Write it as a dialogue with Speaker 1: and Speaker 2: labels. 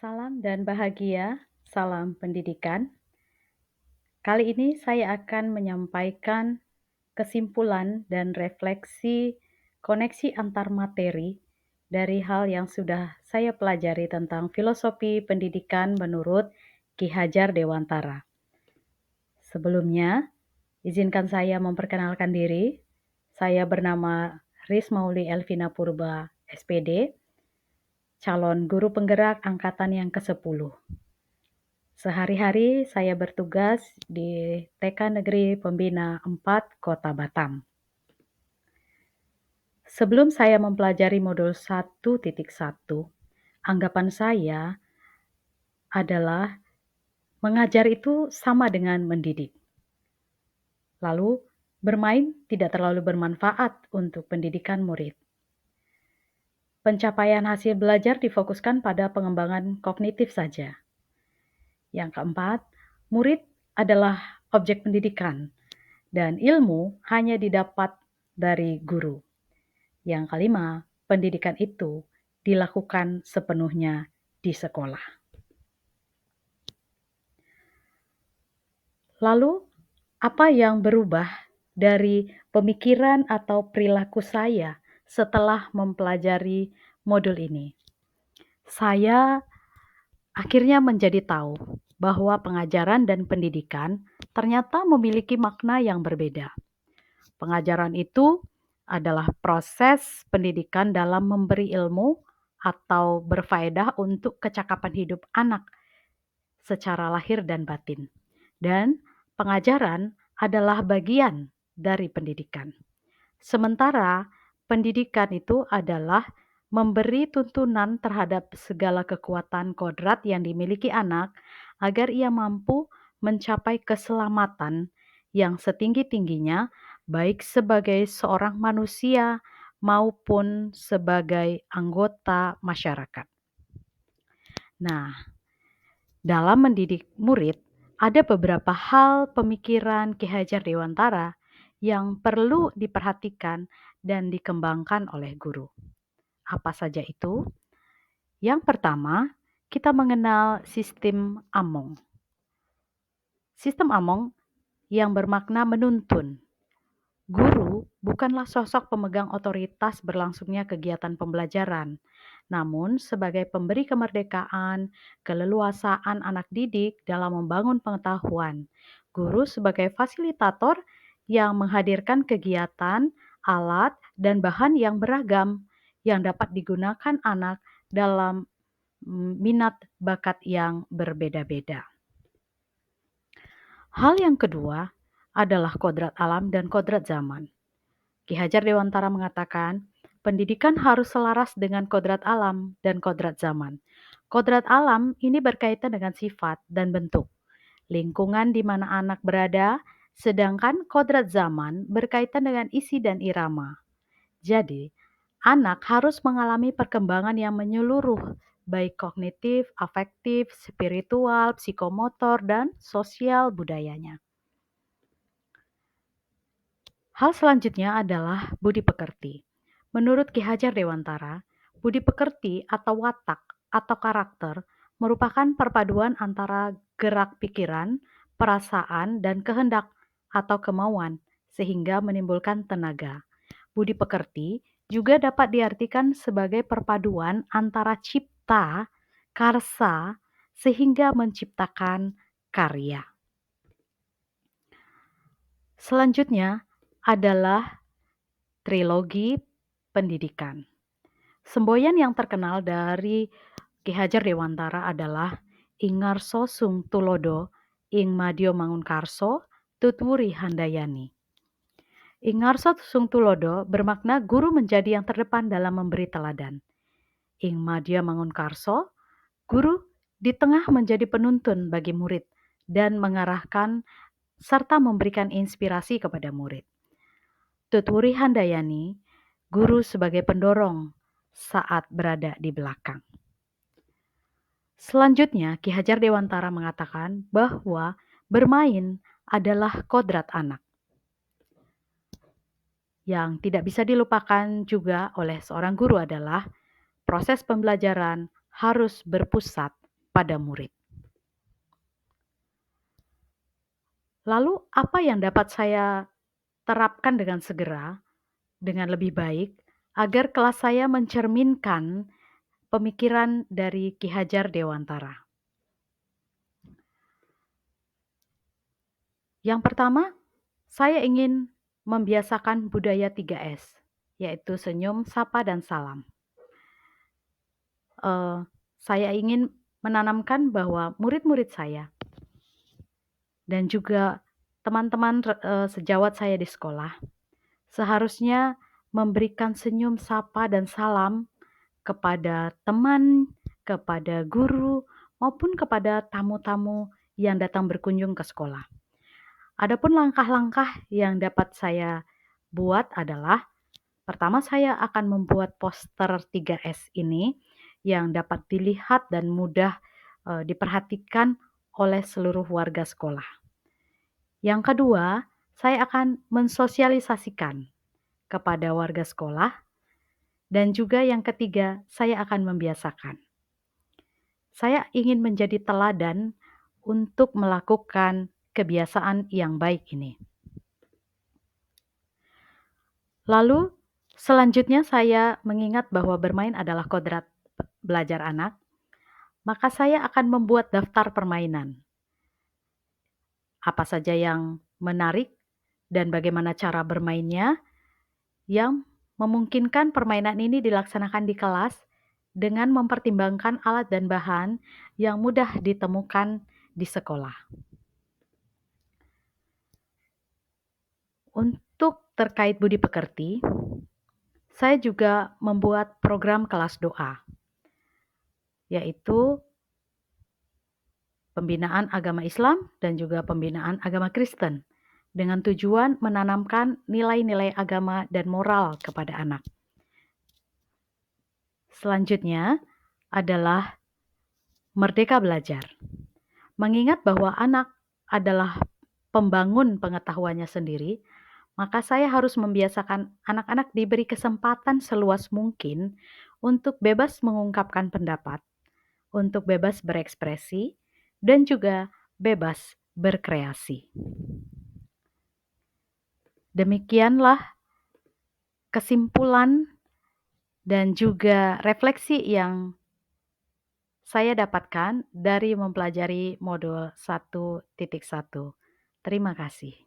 Speaker 1: Salam dan bahagia, salam pendidikan. Kali ini saya akan menyampaikan kesimpulan dan refleksi koneksi antar materi dari hal yang sudah saya pelajari tentang filosofi pendidikan menurut Ki Hajar Dewantara. Sebelumnya, izinkan saya memperkenalkan diri. Saya bernama Rismauli Elvina Purba, SPD, calon guru penggerak angkatan yang ke-10. Sehari-hari saya bertugas di TK Negeri Pembina 4 Kota Batam. Sebelum saya mempelajari modul 1.1, anggapan saya adalah mengajar itu sama dengan mendidik. Lalu, bermain tidak terlalu bermanfaat untuk pendidikan murid. Pencapaian hasil belajar difokuskan pada pengembangan kognitif saja. Yang keempat, murid adalah objek pendidikan dan ilmu hanya didapat dari guru. Yang kelima, pendidikan itu dilakukan sepenuhnya di sekolah. Lalu, apa yang berubah dari pemikiran atau perilaku saya setelah mempelajari modul ini? Saya akhirnya menjadi tahu bahwa pengajaran dan pendidikan ternyata memiliki makna yang berbeda. Pengajaran itu adalah proses pendidikan dalam memberi ilmu atau berfaedah untuk kecakapan hidup anak secara lahir dan batin. Dan pengajaran adalah bagian dari pendidikan. Sementara pendidikan itu adalah memberi tuntunan terhadap segala kekuatan kodrat yang dimiliki anak agar ia mampu mencapai keselamatan yang setinggi-tingginya baik sebagai seorang manusia maupun sebagai anggota masyarakat. Nah, dalam mendidik murid, ada beberapa hal pemikiran Ki Hajar Dewantara yang perlu diperhatikan dan dikembangkan oleh guru. Apa saja itu? Yang pertama, kita mengenal sistem Among. Sistem Among yang bermakna menuntun. Guru bukanlah sosok pemegang otoritas berlangsungnya kegiatan pembelajaran, namun sebagai pemberi kemerdekaan, keleluasaan anak didik dalam membangun pengetahuan. Guru sebagai fasilitator yang menghadirkan kegiatan, alat, dan bahan yang beragam yang dapat digunakan anak dalam minat bakat yang berbeda-beda. Hal yang kedua adalah kodrat alam dan kodrat zaman. Ki Hajar Dewantara mengatakan, pendidikan harus selaras dengan kodrat alam dan kodrat zaman. Kodrat alam ini berkaitan dengan sifat dan bentuk, lingkungan di mana anak berada, sedangkan kodrat zaman berkaitan dengan isi dan irama. Jadi, anak harus mengalami perkembangan yang menyeluruh, baik kognitif, afektif, spiritual, psikomotor, dan sosial budayanya. Hal selanjutnya adalah budi pekerti. Menurut Ki Hajar Dewantara, budi pekerti atau watak atau karakter merupakan perpaduan antara gerak pikiran, perasaan, dan kehendak atau kemauan sehingga menimbulkan tenaga. Budi pekerti juga dapat diartikan sebagai perpaduan antara cipta, karsa, sehingga menciptakan karya. Selanjutnya adalah trilogi pendidikan. Semboyan yang terkenal dari Ki Hajar Dewantara adalah Ing Ngarso Sung Tulodo, Ing Madyo Mangunkarso, Tutwuri Handayani. Ing Ngarso Sung Tulodo bermakna guru menjadi yang terdepan dalam memberi teladan. Ing Madyo Mangunkarso, guru di tengah menjadi penuntun bagi murid dan mengarahkan serta memberikan inspirasi kepada murid. Tutwuri Handayani, guru sebagai pendorong saat berada di belakang. Selanjutnya, Ki Hajar Dewantara mengatakan bahwa bermain adalah kodrat anak. Yang tidak bisa dilupakan juga oleh seorang guru adalah proses pembelajaran harus berpusat pada murid. Lalu apa yang dapat saya terapkan dengan segera, dengan lebih baik, agar kelas saya mencerminkan pemikiran dari Ki Hajar Dewantara? Yang pertama, saya ingin membiasakan budaya 3S, yaitu senyum, sapa, dan salam. Saya ingin menanamkan bahwa murid-murid saya dan juga teman-teman sejawat saya di sekolah seharusnya memberikan senyum, sapa, dan salam kepada teman, kepada guru, maupun kepada tamu-tamu yang datang berkunjung ke sekolah. Adapun langkah-langkah yang dapat saya buat adalah, pertama saya akan membuat poster 3S ini yang dapat dilihat dan mudah diperhatikan oleh seluruh warga sekolah. Yang kedua, saya akan mensosialisasikan kepada warga sekolah, dan juga yang ketiga, saya akan membiasakan. Saya ingin menjadi teladan untuk melakukan kebiasaan yang baik ini. Lalu, selanjutnya saya mengingat bahwa bermain adalah kodrat belajar anak, maka saya akan membuat daftar permainan. Apa saja yang menarik dan bagaimana cara bermainnya yang memungkinkan permainan ini dilaksanakan di kelas dengan mempertimbangkan alat dan bahan yang mudah ditemukan di sekolah. Untuk terkait budi pekerti, saya juga membuat program kelas doa, yaitu pembinaan agama Islam dan juga pembinaan agama Kristen, dengan tujuan menanamkan nilai-nilai agama dan moral kepada anak. Selanjutnya adalah merdeka belajar. Mengingat bahwa anak adalah pembangun pengetahuannya sendiri, maka saya harus membiasakan anak-anak diberi kesempatan seluas mungkin untuk bebas mengungkapkan pendapat, untuk bebas berekspresi, dan juga bebas berkreasi. Demikianlah kesimpulan dan juga refleksi yang saya dapatkan dari mempelajari modul 1.1. Terima kasih.